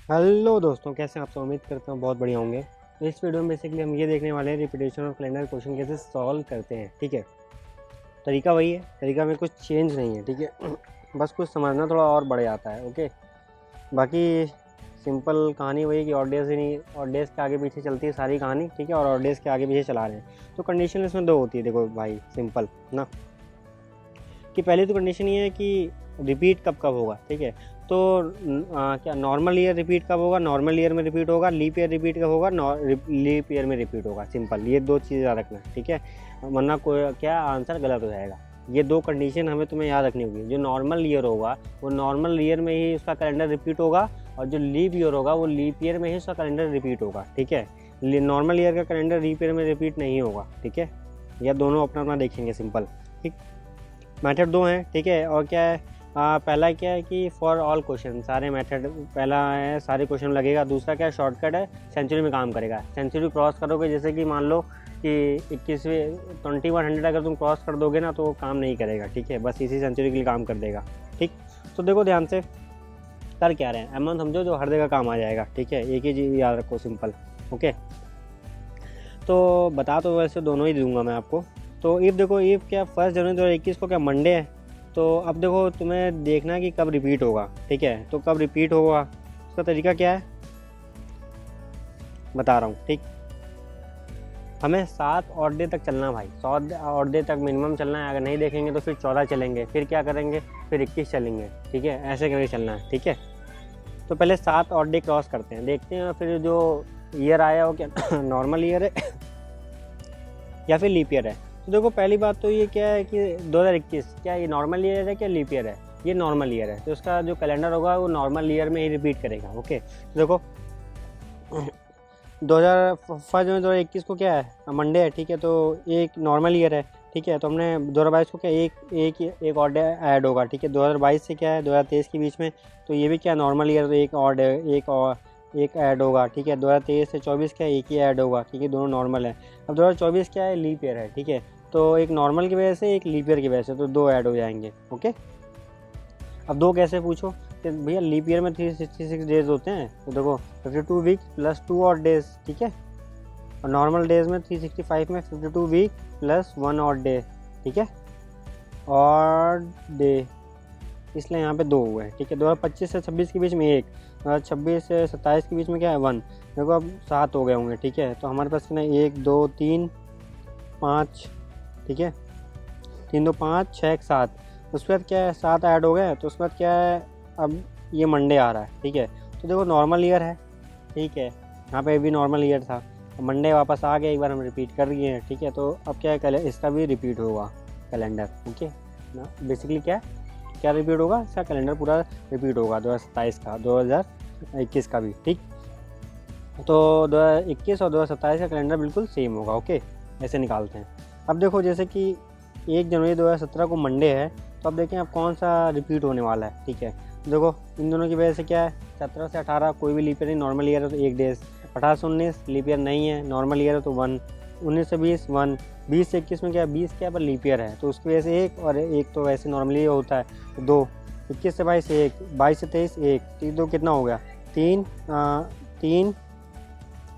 Hello दोस्तों, कैसे हैं आप सब। उम्मीद करता हूँ बहुत बढ़िया होंगे। तो इस वीडियो में बेसिकली हम ये देखने वाले हैं रिपीटेशन ऑफ कैलेंडर क्वेश्चन कैसे सॉल्व करते हैं। ठीक है, तरीका वही है, तरीका में कुछ चेंज नहीं है। ठीक है बस कुछ समझना थोड़ा और बढ़ जाता है। ओके, बाकी सिंपल कहानी वही कि ऑड डेज ही नहीं, ऑड डेज के आगे पीछे चलती है सारी कहानी। ठीक है, और ऑड डेज के आगे पीछे चला रहे हैं। तो कंडीशन इसमें दो होती है, देखो भाई सिंपल ना, कि पहली तो कंडीशन ये है कि रिपीट कब कब होगा। ठीक है, तो क्या नॉर्मल ईयर रिपीट कब होगा, नॉर्मल ईयर में रिपीट होगा, लीप ईयर रिपीट कब होगा, लीप ईयर में रिपीट होगा। सिंपल, ये दो चीज़ याद रखना है। ठीक है, वरना कोई क्या आंसर गलत हो जाएगा। ये दो कंडीशन हमें तुम्हें याद रखनी होगी। जो नॉर्मल ईयर होगा वो नॉर्मल ईयर में ही उसका कैलेंडर रिपीट होगा, और जो लीप ईयर होगा वो लीप ईयर में ही उसका कैलेंडर रिपीट होगा। ठीक है, नॉर्मल ईयर का कैलेंडर लीप ईयर में रिपीट नहीं होगा। ठीक है, यह दोनों अपना अपना देखेंगे। सिंपल, ठीक। मेथड दो हैं। ठीक है, और क्या है, पहला क्या है कि फॉर ऑल क्वेश्चन, सारे मेथड, पहला है सारे क्वेश्चन लगेगा। दूसरा क्या है, शॉर्टकट है, सेंचुरी में काम करेगा। सेंचुरी क्रॉस करोगे, जैसे कि मान लो कि 21वें 2100 अगर तुम क्रॉस कर दोगे ना तो वो काम नहीं करेगा। ठीक है, बस इसी सेंचुरी के लिए काम कर देगा। ठीक, तो देखो ध्यान से कर क्या रहे हैं, एम समझो जो हर जगह काम आ जाएगा। ठीक है, एक ही चीज़ याद रखो, सिंपल। ओके, तो बता तो वैसे दोनों ही दूंगा मैं आपको। तो इफ़ देखो, इफ़ क्या 1 जनवरी 2021 को क्या मंडे है, तो अब देखो तुम्हें देखना है कि कब रिपीट होगा। ठीक है, तो कब रिपीट होगा उसका तरीका क्या है बता रहा हूँ। ठीक, हमें 7 ऑड डे तक चलना भाई, 7 ऑड डे तक मिनिमम चलना है। अगर नहीं देखेंगे तो फिर 14 चलेंगे, फिर क्या करेंगे, फिर 21 चलेंगे। ठीक है, ऐसे करके चलना है। ठीक है, तो पहले 7 ऑड डे क्रॉस करते हैं, देखते हैं फिर जो ईयर आया हो क्या नॉर्मल ईयर है या फिर लीप ईयर है। तो देखो पहली बात तो ये क्या है कि 2021 क्या ये नॉर्मल ईयर है क्या लीप ईयर है, ये नॉर्मल ईयर है। तो उसका जो कैलेंडर होगा वो नॉर्मल ईयर में ही रिपीट करेगा। ओके, तो देखो 2021 को क्या है, मंडे है। ठीक है, तो एक नॉर्मल ईयर है। ठीक है, तो हमने 2022 को क्या एक और डे ऐड होगा। ठीक है, 2022 से क्या है 2023 के बीच में, तो ये भी क्या नॉर्मल ईयर, तो एक और एक ऐड होगा। ठीक है, 2023 से 24 क्या एक ही ऐड होगा, क्योंकि दोनों नॉर्मल है। अब 2024 क्या है, लीप ईयर है। ठीक है, तो एक नॉर्मल की वजह से एक लीप ईयर की वजह से, तो 2 ऐड हो जाएंगे। ओके, अब 2 कैसे पूछो कि भैया लीप ईयर में 366 डेज होते हैं, तो देखो 52 वीक प्लस 2 और डेज। ठीक है, और नॉर्मल डेज में 365 में 52 वीक प्लस 1 और डे। ठीक है, और डे, इसलिए यहाँ पे 2 हुए। ठीक है, 2025 से 26 के बीच में 1, 26 से 27 के बीच में क्या है 1। देखो अब 7 हो गए होंगे। ठीक है, तो हमारे पास कितना 1 2 3 5। ठीक है, 3 2 5 6 7, उसके बाद क्या है 7 ऐड हो गए। तो उसके बाद क्या है, अब ये मंडे आ रहा है। ठीक है, तो देखो नॉर्मल ईयर है। ठीक है, यहाँ पे भी नॉर्मल ईयर था, मंडे वापस आ गया, एक बार हम रिपीट कर दिए हैं। ठीक है, तो अब क्या है, इसका भी रिपीट होगा कैलेंडर। ओके ना, बेसिकली क्या रिपीट होगा, इसका कैलेंडर पूरा रिपीट होगा 2027 का, 2021 का भी। ठीक, तो 2021 और 2027 का कैलेंडर बिल्कुल सेम होगा। ओके, ऐसे निकालते हैं। अब देखो जैसे कि 1 जनवरी 2017 को मंडे है, तो अब देखें अब कौन सा रिपीट होने वाला है। ठीक है, देखो इन दोनों की वजह से क्या है, 17 से 18 कोई भी लीप ईयर नहीं, नॉर्मल ईयर है तो 1 डेज। 18 से 19 लीप ईयर नहीं है, नॉर्मल ईयर है तो 1। 19 से 20 1। 20 से 21 में क्या है, 20 क्या है पर लीप ईयर है, तो उसकी वजह से 1, और 1 तो वैसे नॉर्मली होता है तो 2। 21 से 22 1, 22 से 23 1, तो 2 कितना हो गया 3 3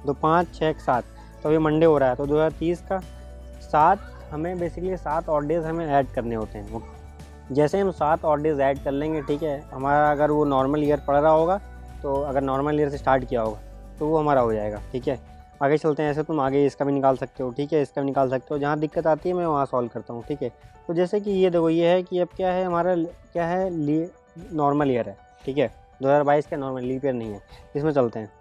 2 5 6 7। तो अभी मंडे हो रहा है, तो 2030 का 7, हमें बेसिकली 7 ऑड डेज हमें ऐड करने होते हैं। जैसे हम 7 ऑड डेज ऐड कर लेंगे, ठीक है, हमारा अगर वो नॉर्मल ईयर पड़ रहा होगा, तो अगर नॉर्मल ईयर से स्टार्ट किया होगा तो वो हमारा हो जाएगा। ठीक है, आगे चलते हैं। ऐसे तुम आगे इसका भी निकाल सकते हो। ठीक है, इसका भी निकाल सकते हो, जहाँ दिक्कत आती है मैं वहाँ सॉल्व करता हूँ। ठीक है, तो जैसे कि ये देखो, ये है कि अब क्या है हमारा, क्या है नॉर्मल ईयर है। ठीक है, 2022 का नॉर्मल, लीप ईयर नहीं है। इसमें चलते हैं,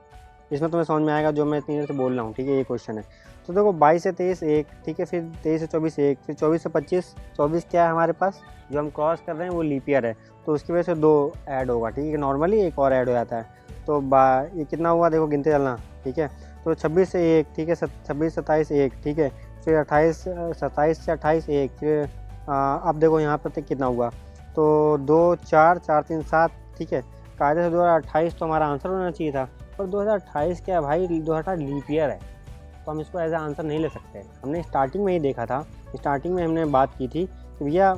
इसमें तुम्हें समझ में आएगा जो मैं इतनी देर से बोल रहा हूँ। ठीक है, ये क्वेश्चन है। तो देखो 22 से 23 1। ठीक है, फिर 23 से 24 1, फिर 24 से 25। 24 क्या है हमारे पास, जो हम क्रॉस कर रहे हैं वो लीप ईयर है, तो उसकी वजह से 2 ऐड होगा। ठीक है, नॉर्मली एक और ऐड हो जाता है, तो ये कितना हुआ देखो, गिनते चलना। ठीक है, तो 26 से 1। ठीक है, 26 27 1। ठीक है, फिर 27 से 28 1। फिर अब देखो यहाँ पर तक कितना हुआ, तो 2 4 4 3 7। ठीक है, कायदे से 2028 तो हमारा आंसर होना चाहिए था, पर 2028 क्या है भाई, 2028 लीप ईयर है, तो हम इसको एज ए आंसर नहीं ले सकते। हमने स्टार्टिंग में ही देखा था, स्टार्टिंग में हमने बात की थी कि भैया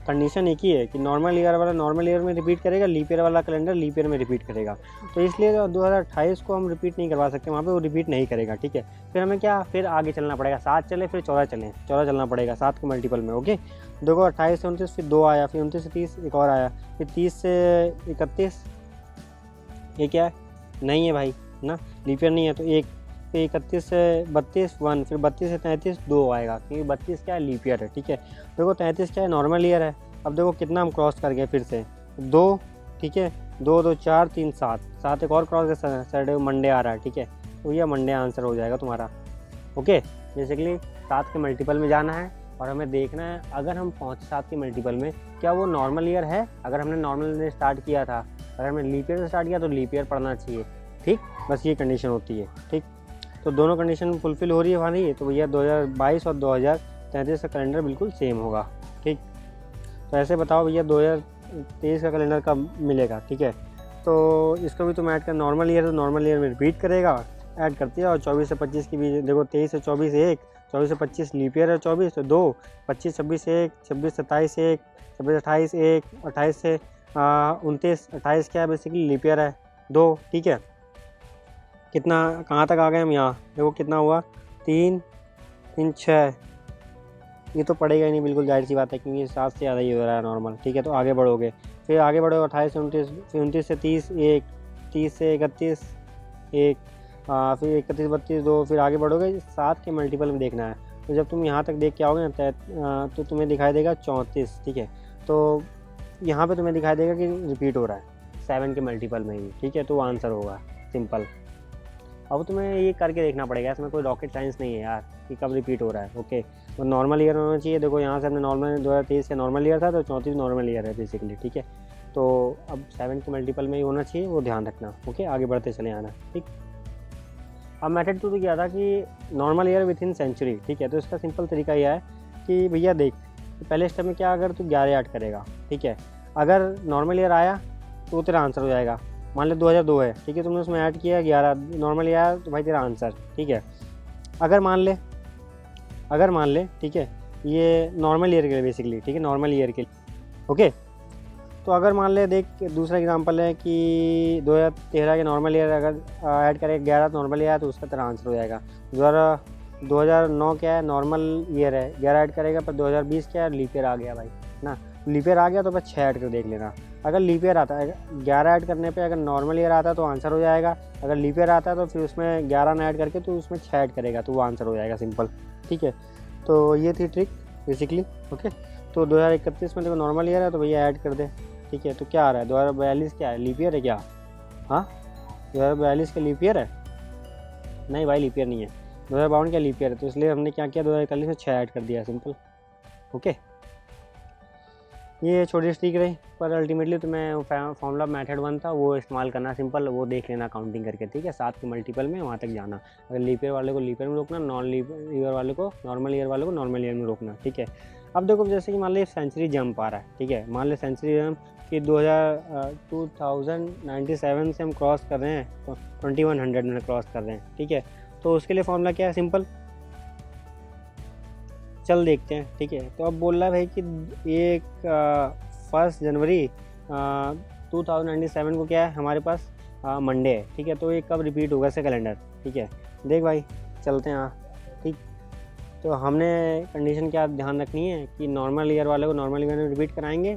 कंडीशन एक ही है कि नॉर्मल ईयर वाला नॉर्मल ईयर में रिपीट करेगा, लीप ईयर वाला कैलेंडर लीप ईयर में रिपीट करेगा। तो इसलिए 2028 को हम रिपीट नहीं करवा सकते, वहाँ पे वो रिपीट नहीं करेगा, ठीक है। फिर हमें क्या, फिर आगे चलना पड़ेगा, 7 चले फिर 14 चलें, 14 चलना पड़ेगा 7 के मल्टीपल में, ओके। देखो 28 से 29 फिर 2 आया, फिर 29 से 30 एक और आया, फिर 30 से 31 ये क्या है, नहीं है भाई ना, लीप ईयर नहीं है, तो एक, फिर 31 से 32 1, फिर 32 से 33 2 आएगा, क्योंकि 32 क्या है, लीप ईयर है, ठीक है। देखो 33 क्या है, नॉर्मल ईयर है। अब देखो कितना हम क्रॉस कर गए फिर से 2, ठीक है, 2 2 4 3 7, 7 एक और क्रॉस, सैटरडे मंडे आ रहा है, ठीक है। तो ये मंडे आंसर हो जाएगा तुम्हारा, ओके। बेसिकली 7 के मल्टीपल में जाना है और हमें देखना है अगर हम पहुँचे 7 के मल्टीपल में क्या वो नॉर्मल ईयर है। अगर हमने नॉर्मल ईयर स्टार्ट किया था, अगर हमने लीप ईयर से स्टार्ट किया तो लीप ईयर पढ़ना चाहिए, ठीक। बस ये कंडीशन होती है, ठीक। तो दोनों कंडीशन फुलफिल हो रही है हमारी, तो भैया 2022 और 2033 का कैलेंडर बिल्कुल सेम होगा, ठीक। तो ऐसे बताओ भैया 2023 का कैलेंडर कब मिलेगा, ठीक है। तो इसको भी तुम ऐड कर, नॉर्मल ईयर तो नॉर्मल ईयर में रिपीट करेगा, ऐड करती है। और 24 से 25 की भी देखो, 23 से 24 1, 24 से 25 लीप ईयर है, 24 तो 2, 25 26 1, 26 27 1, 26 28 1, 28 से 29 28 क्या है, बेसिकली लीप ईयर है 2, ठीक है। कितना कहाँ तक आ गए हम, यहाँ देखो कितना हुआ, 3 3 6, ये तो पड़ेगा ही नहीं, बिल्कुल जाहिर सी बात है, क्योंकि 7 से ज़्यादा ही हो रहा है नॉर्मल, ठीक है। तो आगे बढ़ोगे, फिर आगे बढ़ोगे 28 से 29, फिर 29 से 30 1, 30 से 31 1, फिर 31 32 2, फिर आगे बढ़ोगे 7 के मल्टीपल में देखना है। तो जब तुम यहाँ तक देख के आओगे ना तो तुम्हें दिखाई देगा 34, ठीक है। तो यहाँ पे तुम्हें दिखाई देगा कि रिपीट हो रहा है 7 के मल्टीपल में ही, ठीक है। तो आंसर होगा सिंपल। अब तुम्हें ये करके देखना पड़ेगा, इसमें कोई रॉकेट साइंस नहीं है यार कि कब रिपीट हो रहा है, ओके। तो नॉर्मल ईयर होना चाहिए। देखो यहाँ से हमने नॉर्मल 2023 का नॉर्मल ईयर था, तो 34 नॉर्मल ईयर है बेसिकली, ठीक है। तो अब 7 के मल्टीपल में ही होना चाहिए, वो ध्यान रखना, ओके। आगे बढ़ते चले आना, ठीक। अब मेथड 2 तो क्या था कि normal year within century, ठीक है। तो इसका सिंपल तरीका यह है कि भैया देख, पहले स्टेप में क्या, अगर तू 11 ऐड करेगा, ठीक है, अगर नॉर्मल ईयर आया तो तेरा आंसर हो जाएगा। मान ले 2002 है, ठीक है, तुमने उसमें ऐड किया 11, नॉर्मल ईयर आया तो भाई तेरा आंसर, ठीक है। अगर मान ले, ठीक है, ये नॉर्मल ईयर के लिए बेसिकली, ठीक है, नॉर्मल ईयर के लिए, ओके। तो अगर मान ले, देख दूसरा एग्जांपल है कि 2013 के नॉर्मल ईयर अगर ऐड करें 11 नॉर्मल ईयर है तो उसका तेरा आंसर हो जाएगा। 2009 क्या है, नॉर्मल ईयर है, 11 ऐड करेगा, पर 2020 क्या है, लीप ईयर आ गया भाई ना, लीप ईयर आ गया तो बस 6 ऐड कर देख लेना। अगर लीप ईयर आता है 11 ऐड करने पे, अगर नॉर्मल ईयर आता है तो आंसर हो जाएगा। अगर लीप ईयर आता है तो फिर उसमें 11 ना ऐड करके तो उसमें 6 ऐड करेगा तो वो आंसर हो जाएगा, सिंपल, ठीक है। तो ये थी ट्रिक बेसिकली, ओके। तो 2031 में देखो नॉर्मल ईयर है तो भैया ऐड कर दे, ठीक है। तो क्या आ रहा है, 2042 क्या है, लीप ईयर है क्या, हाँ 2042 का लीप ईयर है, नहीं भाई लीप ईयर नहीं है, 2052 का लीप ईयर है। तो इसलिए हमने क्या किया, 2041 में 6 ऐड कर दिया, सिंपल, ओके। ये छोटी सी ट्रिक रही, पर अल्टीमेटली तो मैं फॉर्मूला मेथड 1 था वो इस्तेमाल करना, सिंपल, वो देख लेना काउंटिंग करके, ठीक है। 7 के मल्टीपल में वहाँ तक जाना, अगर लीप ईयर वाले को लीप ईयर में रोकना, नॉन लीप ईयर वाले को नॉर्मल ईयर वाले को नॉर्मल ईयर में रोकना, ठीक है। अब देखो जैसे कि मान लीजिए सेंचुरी जंप आ रहा है, ठीक है, मान लीजिए सेंचुरी जंप कि 2097 से हम क्रॉस कर रहे हैं, 2100 में क्रॉस कर रहे हैं, ठीक है। तो उसके लिए फॉर्मूला क्या है, सिंपल, चल देखते हैं, ठीक है। तो अब बोल रहा है भाई कि 1 जनवरी 2097 को क्या है हमारे पास, मंडे है, ठीक है। तो ये कब रिपीट होगा इसका कैलेंडर, ठीक है। देख भाई चलते हैं, ठीक। तो हमने कंडीशन क्या ध्यान रखनी है कि नॉर्मल ईयर वाले को नॉर्मल ईयर में रिपीट कराएंगे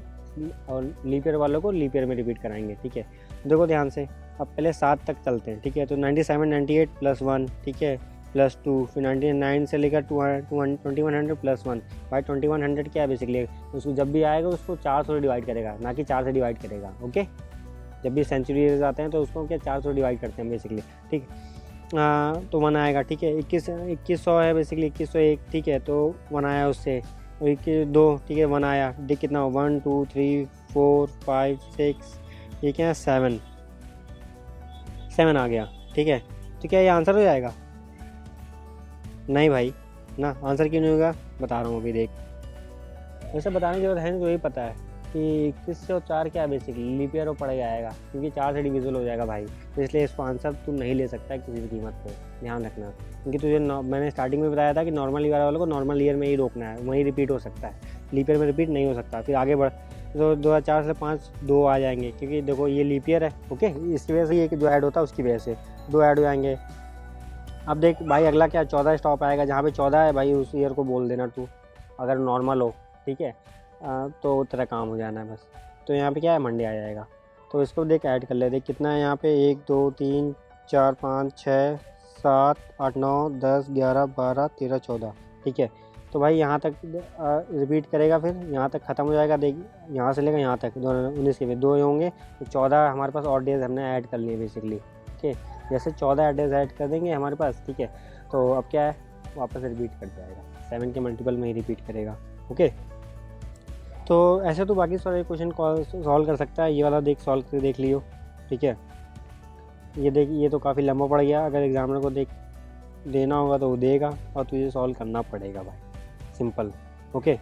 और लीप ईयर वालों को लीप ईयर में रिपीट कराएंगे, ठीक है। देखो ध्यान से, अब पहले 7 तक चलते हैं, ठीक है। तो 97 98 + 1, ठीक है, +2, फिर 99 से लेकर 2100 + 1, भाई 2100 क्या है बेसिकली, उसको जब भी आएगा उसको 400 से डिवाइड करेगा, ना कि 4 से डिवाइड करेगा, ओके। जब भी सेंचुरी ईयर्स आते हैं तो उसको क्या 400 डिवाइड करते हैं बेसिकली, ठीक। तो 1 आएगा, ठीक है। 2100 है बेसिकली, 2101, ठीक है। तो 1 आया उससे, 2, ठीक है, 1 आया, देख कितना 1 2 3 4 5 6, ये क्या है 7 आ गया, ठीक है। तो क्या ये आंसर हो जाएगा, नहीं भाई ना, आंसर क्यों नहीं होगा, बता रहा हूँ अभी देख। वैसे बताने की जरूरत है नहीं, तो यही पता है कि 21 और 4 क्या है बेसिकली, लीप ईयर पड़ जाएगा, क्योंकि 4 से डिविजिबल हो जाएगा भाई। तो इसलिए इसको आंसर तू नहीं ले सकता है किसी भी कीमत पे, ध्यान रखना। क्योंकि तुझे मैंने स्टार्टिंग में बताया था कि नॉर्मल ईयर वालों को नॉर्मल ईयर में ही रोकना है, वहीं रिपीट हो सकता है। लीप ईयर में रिपीट नहीं हो सकता। फिर आगे बढ़ तो 2004 से 5 2 आ जाएंगे, क्योंकि देखो ये लीप ईयर है। ओके, इसकी वजह से ये जो ऐड होता है उसकी वजह से 2 ऐड हो जाएंगे। अब देख भाई अगला क्या 14 स्टॉप आएगा, जहाँ पे 14 है भाई उस ईयर को बोल देना तू, अगर नॉर्मल हो, ठीक है। तो तेरा काम हो जाना है बस। तो यहाँ पे क्या है, मंडे आ जाएगा। तो इसको देख ऐड कर ले, देख कितना है यहाँ पे 1 2 3 4 5 6 7 8 9 10 11 12 13 14, ठीक है। तो भाई यहाँ तक रिपीट करेगा, फिर यहाँ तक ख़त्म हो जाएगा। देख यहाँ से लेकर यहाँ तक 19 के भी 2 होंगे, तो 14 हमारे पास और डेज हमने ऐड कर लिए बेसिकली, ठीक है। जैसे 14 डेज ऐड कर देंगे हमारे पास, ठीक है। तो अब क्या है, वापस रिपीट कर जाएगा, 7 के मल्टीपल में ही रिपीट करेगा। ओके, तो ऐसे तो बाकी सारे क्वेश्चन सॉल्व कर सकता है। ये वाला देख सॉल्व करके देख लियो, ठीक है। ये देख, ये तो काफ़ी लंबा पड़ गया, अगर एग्जामिनर को देख देना होगा तो वो देगा और तुझे सॉल्व करना पड़ेगा भाई, सिंपल। ओके,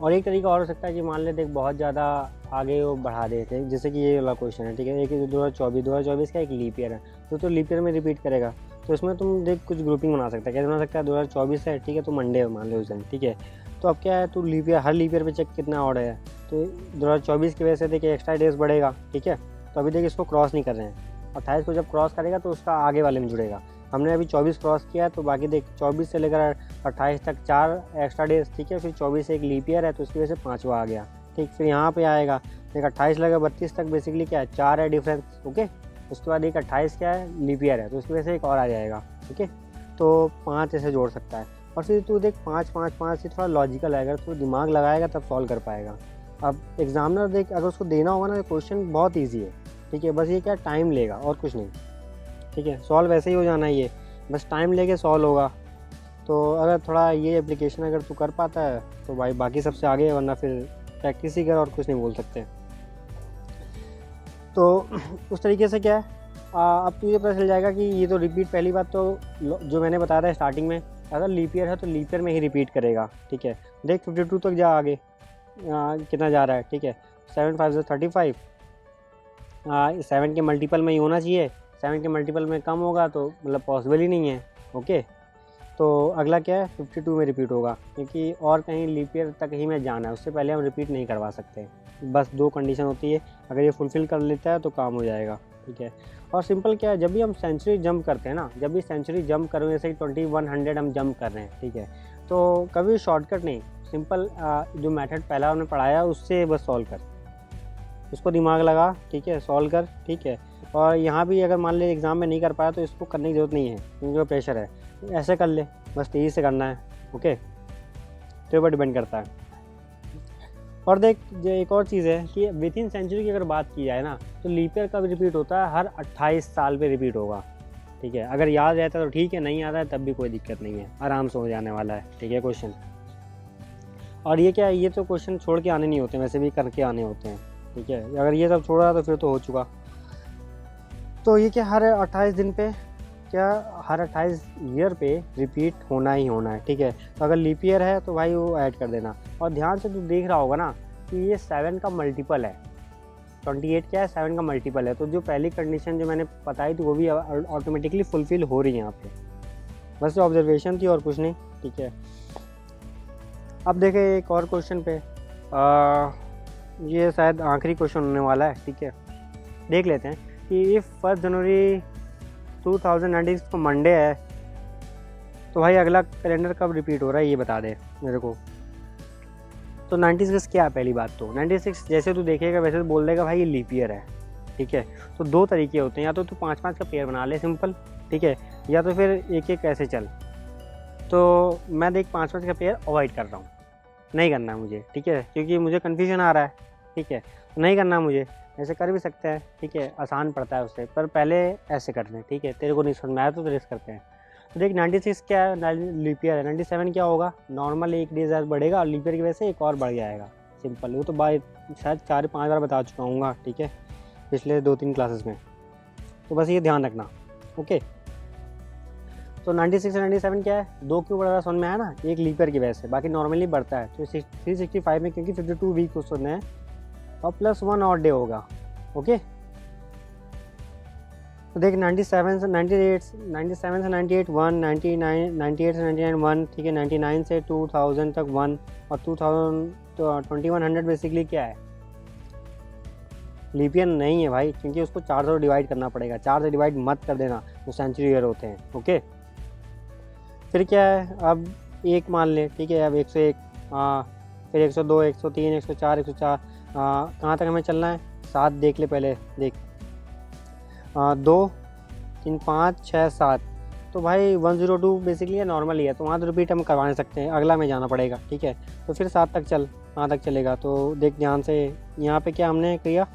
और एक तरीका और हो सकता है कि मान ले देख बहुत ज़्यादा आगे वो बढ़ा देते हैं, जैसे कि ये वाला क्वेश्चन है, ठीक है। एक 2024 का एक लीप ईयर है, तो लीप ईयर में रिपीट करेगा। तो इसमें तुम देख कुछ ग्रुपिंग बना सकता है। कैसे बना सकता है, 2024 है, ठीक है, तो मंडे मान लो उस दिन, ठीक है। तो अब क्या है, तो लीप ईयर, हर लीप ईयर पे चेक कितना ऑड है, तो 2024 की वजह से देखिए एक्स्ट्रा डेज बढ़ेगा, ठीक है। तो अभी देखिए इसको क्रॉस नहीं कर रहे हैं, 28 को जब क्रॉस करेगा तो उसका आगे वाले में जुड़ेगा। हमने अभी 24 क्रॉस किया, तो बाकी देख 24 से लेकर 28 तक 4 एक्स्ट्रा डेज, ठीक है। फिर 24 से एक लीप ईयर है, तो उसकी वजह से 5वां आ गया, ठीक। फिर यहाँ पे आएगा एक 28 लगा 32 तक, बेसिकली क्या है 4 है डिफरेंस, ओके। उसके बाद एक 28 क्या है, लीप ईयर है, तो उसकी वजह से एक और आ जाएगा, ठीक है। तो 5 ऐसे जोड़ सकता है। और फिर तू देख 5 5 5 से थोड़ा लॉजिकल आएगा, तो दिमाग लगाएगा तब सॉल्व कर पाएगा। अब एग्जामिनर देख अगर उसको देना होगा ना, तो क्वेश्चन बहुत ईजी है, ठीक है। बस ये क्या टाइम लेगा और कुछ नहीं, ठीक है। सॉल्व वैसे ही हो जाना है, ये बस टाइम लेके सॉल्व होगा। तो अगर थोड़ा ये एप्लीकेशन अगर तू कर पाता है तो भाई बाकी सबसे आगे है, वरना फिर प्रैक्टिस ही कर और कुछ नहीं बोल सकते। तो उस तरीके से क्या है, अब तुझे पता चल जाएगा कि ये तो रिपीट, पहली बात तो जो मैंने बताया था स्टार्टिंग में, अगर लीप ईयर है तो लीप ईयर में ही रिपीट करेगा, ठीक है। देख 52 तक जा आगे, कितना जा रहा है, ठीक है। 7 5 35, 7 के मल्टीपल में ही होना चाहिए, 7 के मल्टीपल में कम होगा तो मतलब पॉसिबल ही नहीं है, ओके। तो अगला क्या है, 52 में रिपीट होगा, क्योंकि और कहीं लीप ईयर तक ही में जाना है, उससे पहले हम रिपीट नहीं करवा सकते। बस 2 कंडीशन होती है, अगर ये फुलफ़िल कर लेता है तो काम हो जाएगा, ठीक है। और सिंपल क्या है, जब भी हम सेंचुरी जंप करते हैं ना, जब भी सेंचुरी जंप करें, जैसे 2100 हम जंप कर रहे हैं, ठीक है, तो कभी शॉर्टकट नहीं, सिंपल जो मेथड पहला हमने पढ़ाया उससे बस सॉल्व कर, उसको दिमाग लगा, ठीक है, सॉल्व कर, ठीक है। और यहाँ भी अगर मान ले एग्ज़ाम में नहीं कर पाया तो इसको करने की ज़रूरत नहीं है, क्योंकि प्रेशर है, ऐसे कर ले, बस तेज़ी से करना है, ओके। तो ऊपर डिपेंड करता है। और देख जो एक और चीज़ है कि विद इन सेंचुरी की अगर बात की जाए ना, तो लीप ईयर कब रिपीट होता है, हर 28 साल पे रिपीट होगा, ठीक है। अगर याद रहता है तो ठीक है, नहीं आता है तब भी कोई दिक्कत नहीं है, आराम से हो जाने वाला है, ठीक है क्वेश्चन। और ये क्या है, ये तो क्वेश्चन छोड़ के आने नहीं होते, वैसे भी करके आने होते हैं, ठीक है। अगर ये सब छोड़ा तो फिर तो हो चुका। तो ये क्या हर 28 दिन पे, क्या हर 28 ईयर पे रिपीट होना ही होना है, ठीक है। तो अगर लीप ईयर है तो भाई वो ऐड कर देना। और ध्यान से तू देख रहा होगा ना कि ये 7 का मल्टीपल है, 28 क्या है 7 का मल्टीपल है। तो जो पहली कंडीशन जो मैंने बताई थी वो भी ऑटोमेटिकली फुलफ़िल हो रही है यहाँ पे, बस ऑब्जर्वेशन थी और कुछ नहीं, ठीक है। अब देखें एक और क्वेश्चन पे, ये शायद आखिरी क्वेश्चन होने वाला है, ठीक है। देख लेते हैं कि इफ़ 1 जनवरी 2096 को मंडे है तो भाई अगला कैलेंडर कब रिपीट हो रहा है ये बता दे मेरे को। तो 96 क्या है, पहली बात तो 96 जैसे तू देखेगा वैसे तो बोल देगा भाई ये लीप ईयर है, ठीक है। तो 2 तरीके होते हैं, या तो तू 5-5 का पेयर बना ले सिंपल, ठीक है, या तो फिर एक ऐसे चल। तो मैं देख 5-5 का पेयर अवॉइड कर रहा हूँ, नहीं करना है मुझे, ठीक है, क्योंकि मुझे कन्फ्यूजन आ रहा है, ठीक है, नहीं करना मुझे। ऐसे कर भी सकते हैं, ठीक है, आसान पड़ता है उससे, पर पहले ऐसे करते हैं, ठीक है। तेरे को नहीं समझ में आया तो रेस्ट करते हैं। तो देख 96 क्या है, लीप ईयर है। 97 क्या होगा, नॉर्मल एक डे ज़्यादा बढ़ेगा और लीप ईयर की वजह से एक और बढ़ जाएगा, सिंपल। वो तो शायद 4-5 बार बता चुका हूँ, ठीक है, पिछले 2-3 क्लासेस में। तो बस ये ध्यान रखना, ओके। तो 96 और 97 क्या है, 2 क्यों बढ़ रहा है समझ में आया ना, एक लीप ईयर की वजह से, बाकी नॉर्मली बढ़ता है। तो 365 में क्योंकि 52 वीक उसमें है और +1 और डे होगा, ओके। तो देख 97 से 98 1, 99 98 से 99 1, ठीक है, 99 से 2000 तक 1, और 2000 तो 2100 बेसिकली क्या है, लीप ईयर नहीं है भाई, क्योंकि उसको 4 से डिवाइड करना पड़ेगा। 4 से डिवाइड मत कर देना, वो सेंचुरी ईयर होते हैं। ओके, फिर क्या है, अब एक मान ले, ठीक है, अब 101, फिर 102, 103, 104, 104, कहाँ तक हमें चलना है, 7 देख ले पहले, देख 2 3 5 6 7, तो भाई 102 बेसिकली है, नॉर्मल ही है, तो वहाँ तो रिपीट हम करवा नहीं सकते हैं, अगला में जाना पड़ेगा, ठीक है। तो फिर 7 तक चल, कहाँ तक चलेगा, तो देख ध्यान से, यहाँ पे क्या हमने किया,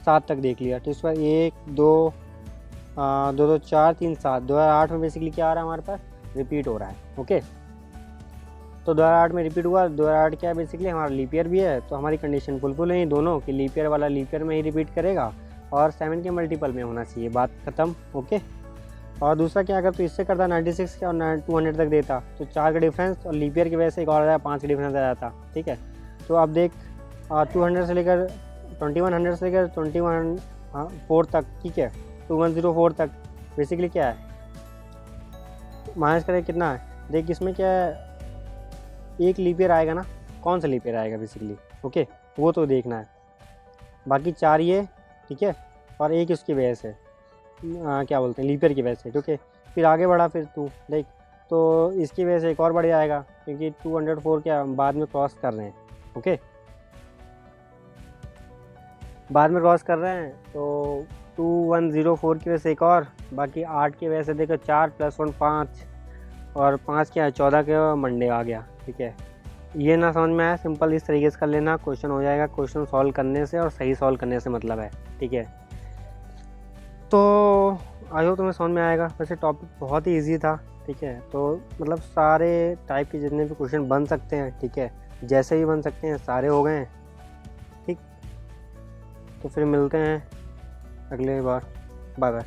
7 तक देख लिया, तो इस पर 1 2 2 2 4 3 7, 2008 में बेसिकली क्या आ रहा है हमारे पास, रिपीट हो रहा है। ओके, तो 2008 में रिपीट हुआ, 2008 क्या है बेसिकली हमारा लीप ईयर भी है, तो हमारी कंडीशन फुलफिल है दोनों, कि लीप ईयर वाला लीप ईयर में ही रिपीट करेगा और 7 के मल्टीपल में होना चाहिए, बात खत्म। ओके, और दूसरा क्या, अगर तो इससे करता 96 का और 200 तक देता, तो 4 का डिफरेंस, और लीप ईयर की वजह से एक और आ जाए 5 का डिफरेंस आ जाता, ठीक है। तो अब देख 200 से लेकर 2100 से लेकर 2104 तक, ठीक है, 2104 तक बेसिकली क्या है, माइनस करें कितना है, देख इसमें क्या है, एक लीप ईयर आएगा ना, कौन सा लीप ईयर आएगा बेसिकली, ओके, वो तो देखना है। बाकी 4 ये, ठीक है, और एक इसकी वजह से क्या बोलते हैं, लीप ईयर की वजह से, ठीक है। फिर आगे बढ़ा, फिर तू देख, तो इसकी वजह से एक और बढ़ जाएगा, क्योंकि 204 क्या बाद में क्रॉस कर रहे हैं। ओके, बाद में क्रॉस कर रहे हैं, तो 2104 की वजह से एक और, बाकी 8 की वजह से देखो 4 + 1 5, और 5 क्या है 14 के मंडे आ गया, ठीक है। ये ना समझ में आया, सिंपल इस तरीके से कर लेना, क्वेश्चन हो जाएगा, क्वेश्चन सॉल्व करने से और सही सॉल्व करने से मतलब है, ठीक है। तो आई होप तुम्हें समझ में आएगा। वैसे टॉपिक बहुत ही इजी था, ठीक है, तो मतलब सारे टाइप के जितने भी क्वेश्चन बन सकते हैं, ठीक है, जैसे भी बन सकते हैं सारे हो गए हैं, ठीक। तो फिर मिलते हैं अगले बार, बाय बाय।